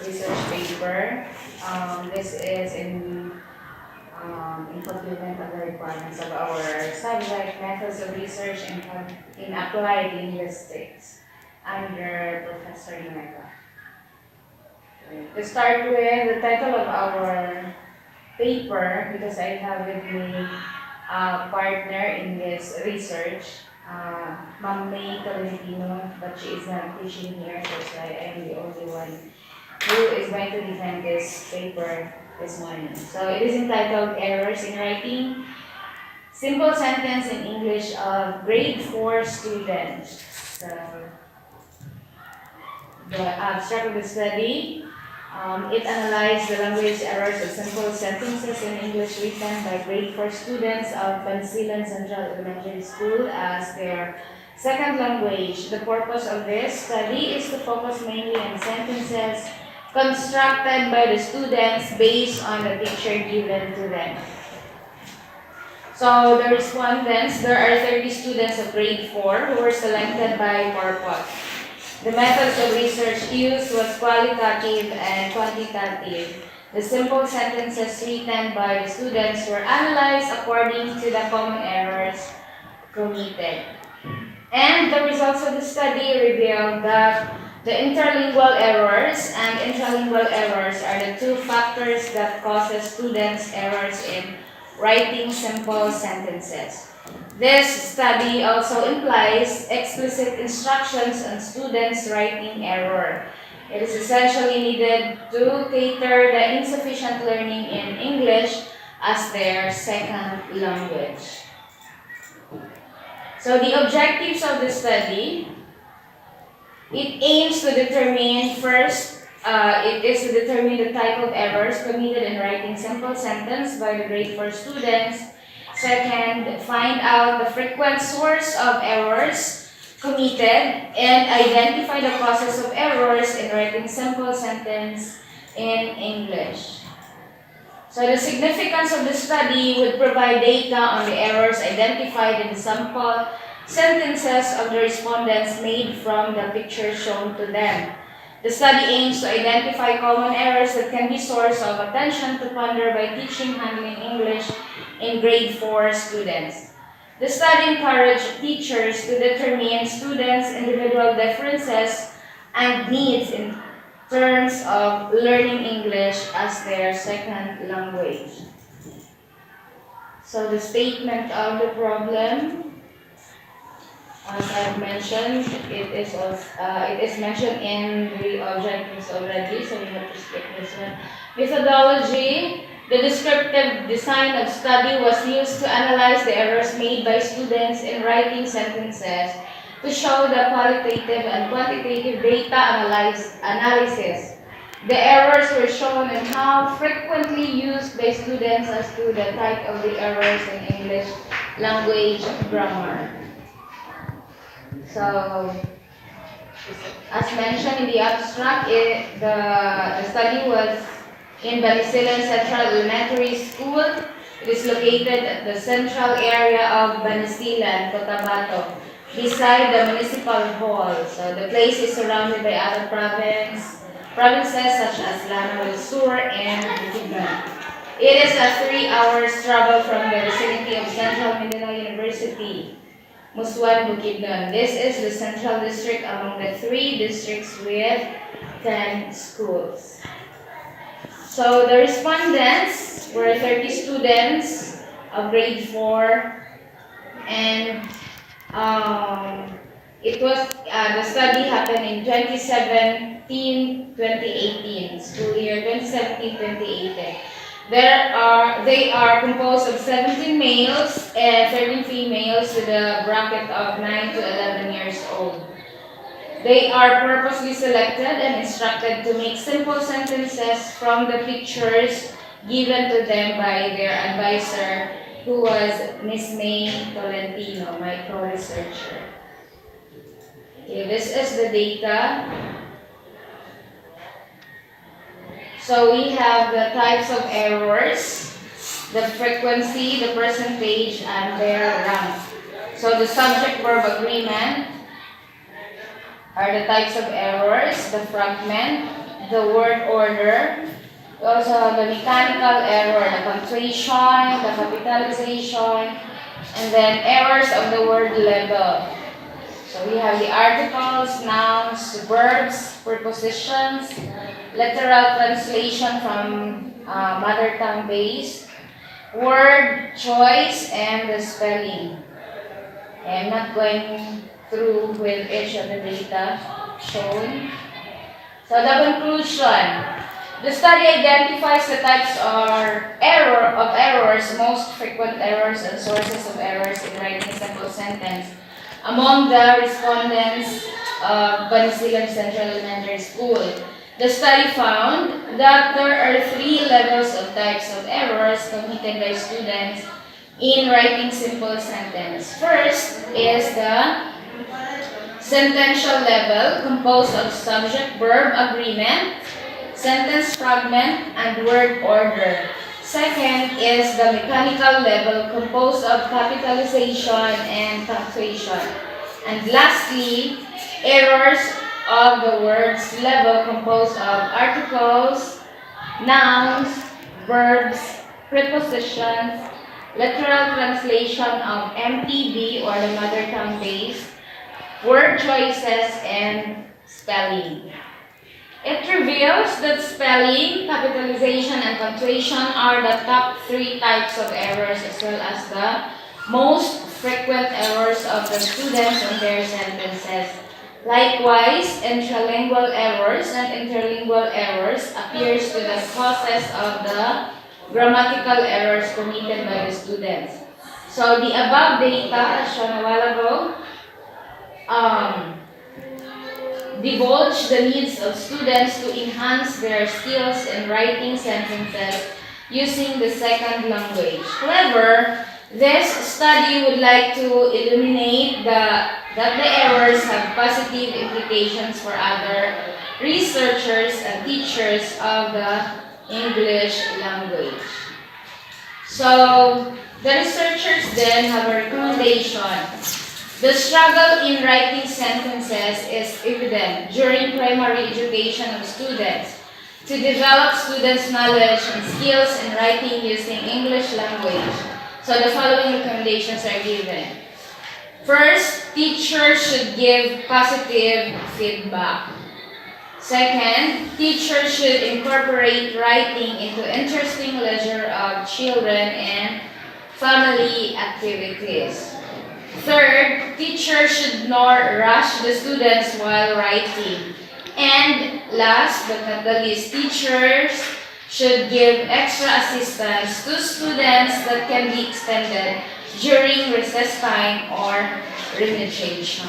research paper. This is in fulfillment of the requirements of our subject, methods of research in applied linguistics under Professor Nega. To start with, the title of our paper, because I have with me a partner in this research, Ma'am May Tolentino, but she is not teaching here, so that's why I am the only one who is going to defend this paper this morning. So it is entitled Errors in Writing, Simple Sentence in English of Grade 4 Students. So the abstract of the study, it analyzed the language errors of simple sentences in English written by grade 4 students of Basan Central Elementary School as their second language. The purpose of this study is to focus mainly on sentences constructed by the students based on the picture given to them. So the respondents, there are 30 students of grade 4 who were selected by purpose. The methods of research used was qualitative and quantitative. The simple sentences written by the students were analyzed according to the common errors committed. And the results of the study revealed that the interlingual errors and intralingual errors are the two factors that causes students errors in writing simple sentences. This study also implies explicit instructions on students' writing error. It is essentially needed to cater the insufficient learning in English as their second language. So the objectives of the study, it aims to determine first, it is to determine the type of errors committed in writing simple sentence by the grade 4 students. Second, find out the frequent source of errors committed and identify the causes of errors in writing simple sentence in English. So the significance of the study would provide data on the errors identified in the sample sentences of the respondents made from the picture shown to them. The study aims to identify common errors that can be source of attention to ponder by teaching handling English in grade 4 students. The study encouraged teachers to determine students' individual differences and needs in terms of learning English as their second language. So the statement of the problem, as I've mentioned, it is mentioned in the objectives already, so we have to skip this one. Methodology. The descriptive design of study was used to analyze the errors made by students in writing sentences to show the qualitative and quantitative data analysis. The errors were shown and how frequently used by students as to the type of the errors in English language grammar. So, as mentioned in the abstract, the study was in Basan Central Elementary School. It is located at the central area of Banisilan, Cotabato, beside the municipal hall. So the place is surrounded by other provinces such as Lanao del Sur and Bukidnon. It is a 3 hours travel from the vicinity of Central Mindanao University, Muswan, Bukidnon. This is the central district among the 3 districts with 10 schools. So the respondents were 30 students of grade 4, and the study happened in 2017-2018, school year 2017-2018. They are composed of 17 males and 13 females with a bracket of 9 to 11 years old. They are purposely selected and instructed to make simple sentences from the pictures given to them by their advisor, who was Miss May Tolentino, my co-researcher. Okay, this is the data. So we have the types of errors, the frequency, the percentage, and their rank. So the subject-verb agreement are the types of errors, the fragment, the word order. We also have the mechanical error, the punctuation, the capitalization, and then errors of the word level. So we have the articles, nouns, verbs, prepositions, literal translation from mother tongue base, word choice, and the spelling. I'm not going through with each of the data shown. So the conclusion. The study identifies the types of errors, most frequent errors, and sources of errors in writing simple sentence among the respondents of Banisilan Central Elementary School. The study found that there are three levels of types of errors committed by students in writing simple sentence. First is the sentential level, composed of subject-verb agreement, sentence fragment, and word order. Second is the mechanical level, composed of capitalization and punctuation. And lastly, errors of the words level, composed of articles, nouns, verbs, prepositions, literal translation of MTB or the mother tongue base, word choices, and spelling. It reveals that spelling, capitalization, and punctuation are the top three types of errors as well as the most frequent errors of the students in their sentences. Likewise, intralingual errors and interlingual errors appears to the causes of the grammatical errors committed by the students. So the above data, as shown a while ago, divulge the needs of students to enhance their skills in writing sentences using the second language. However, this study would like to illuminate that the errors have positive implications for other researchers and teachers of the English language. So, the researchers then have a recommendation. The struggle in writing sentences is evident during primary education of students to develop students' knowledge and skills in writing using English language. So the following recommendations are given. First, teachers should give positive feedback. Second, teachers should incorporate writing into interesting leisure of children and family activities. Third, teachers should not rush the students while writing. And last but not the least, teachers should give extra assistance to students that can be extended during recess time or remediation.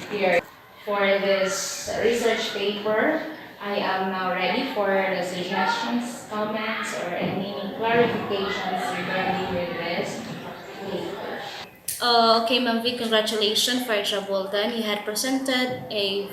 Here, for this research paper, I am now ready for the suggestions, comments, or any clarifications regarding with this paper. Okay, Ma'am V, congratulations for a job well done. You had presented a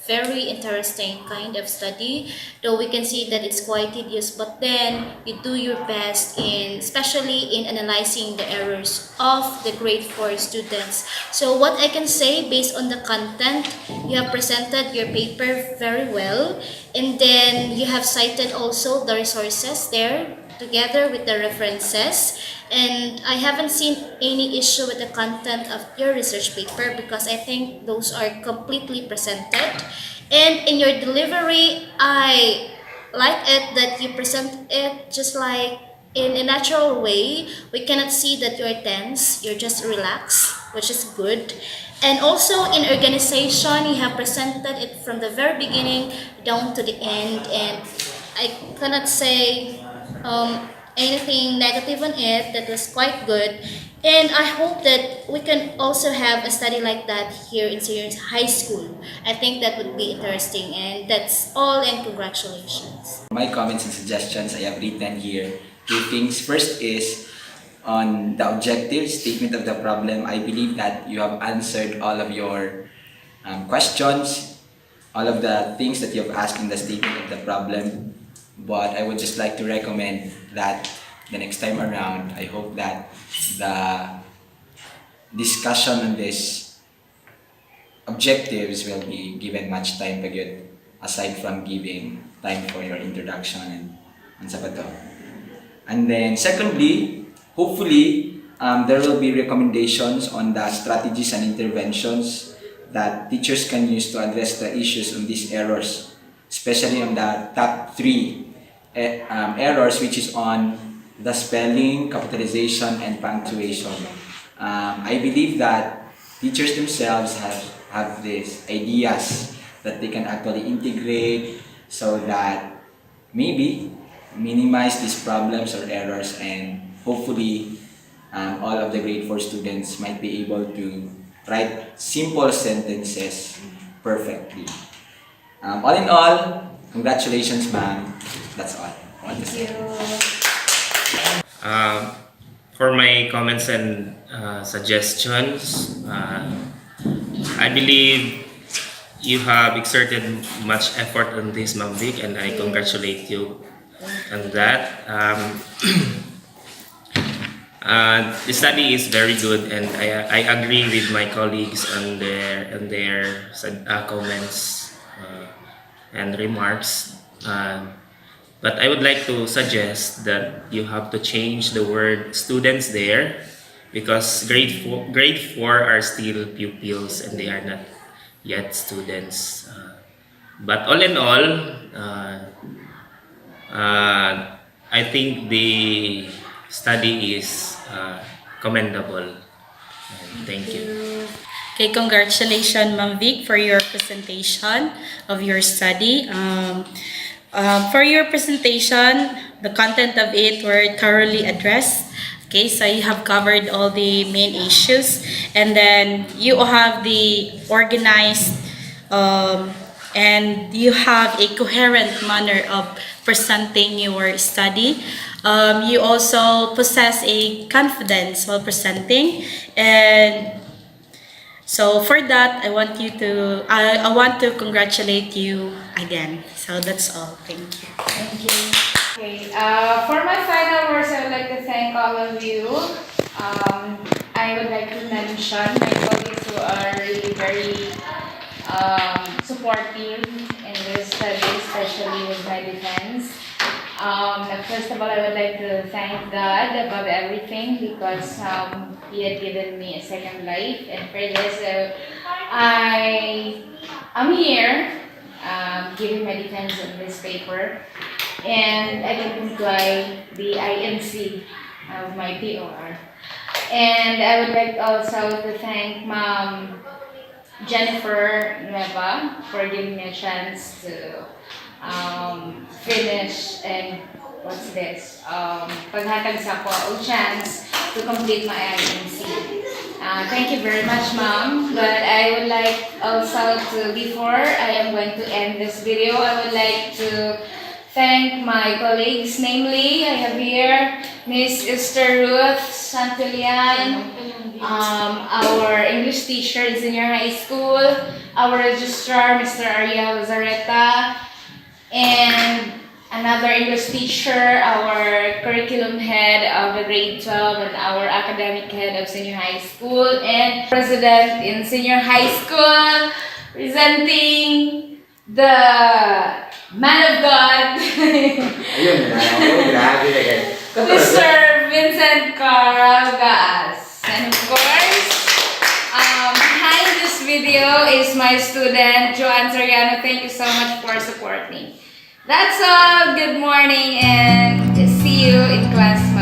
very interesting kind of study, though we can see that it's quite tedious, but then you do your best in, especially in analyzing the errors of the grade 4 students. So what I can say based on the content, you have presented your paper very well, and then you have cited also the resources there together with the references, and I haven't seen any issue with the content of your research paper because I think those are completely presented. And in your delivery, I like it that you present it just like in a natural way. We cannot see that you're tense, you're just relaxed, which is good. And also in organization, you have presented it from the very beginning down to the end, and I cannot say anything negative on it. That was quite good, and I hope that we can also have a study like that here in senior high school. I think that would be interesting, and that's all, and congratulations. My comments and suggestions I have written here. Two things. First is on the objective statement of the problem. I believe that you have answered all of your questions, all of the things that you have asked in the statement of the problem. But I would just like to recommend that the next time around, I hope that the discussion on this objectives will be given much time pagid aside from giving time for your introduction and sa pa to. And then secondly, hopefully, there will be recommendations on the strategies and interventions that teachers can use to address the issues on these errors, especially on the top 3 errors, which is on the spelling, capitalization, and punctuation. I believe that teachers themselves have these ideas that they can actually integrate so that maybe minimize these problems or errors, and hopefully all of the grade 4 students might be able to write simple sentences perfectly. All in all, congratulations, ma'am. That's all I want to say. For my comments and suggestions, I believe you have exerted much effort on this, Ma'am Vic, and I congratulate you on that. The study is very good, and I agree with my colleagues on their comments and remarks. But I would like to suggest that you have to change the word students there, because grade 4 are still pupils and they are not yet students. But all in all, I think the study is commendable. Thank you. Okay, congratulations, Ma'am Vic, for your presentation of your study. For your presentation, the content of it were thoroughly addressed. Okay, so you have covered all the main issues, and then you have the organized and you have a coherent manner of presenting your study. You also possess a confidence while presenting, and so for that, I want to congratulate you again. So that's all. Thank you. Thank you. Okay, for my final words, I would like to thank all of you. I would like to mention my colleagues who are really very supportive in this study, especially with my defense. First of all, I would like to thank God above everything, because He had given me a second life, and for this, I am here giving my defense on this paper, and I can comply the INC of my POR. And I would like also to thank Ma'am Jennifer Nueva for giving me a chance to finish, and what's this? Paghatag sa ko o chance to complete my INC. Thank you very much, Ma'am. But I would like also to, before I am going to end this video, I would like to thank my colleagues. Namely, I have here Miss Esther Ruth Santilian, our English teacher in senior high school, our registrar, Mr. Ariel Zareta, and another English teacher, our curriculum head of the grade 12, and our academic head of senior high school, and president in senior high school, presenting the man of God, Mr. Vincent Carl Gaas. And of course, behind this video is my student, Joanne Soriano. Thank you so much for supporting me. That's all. Good morning, and see you in class.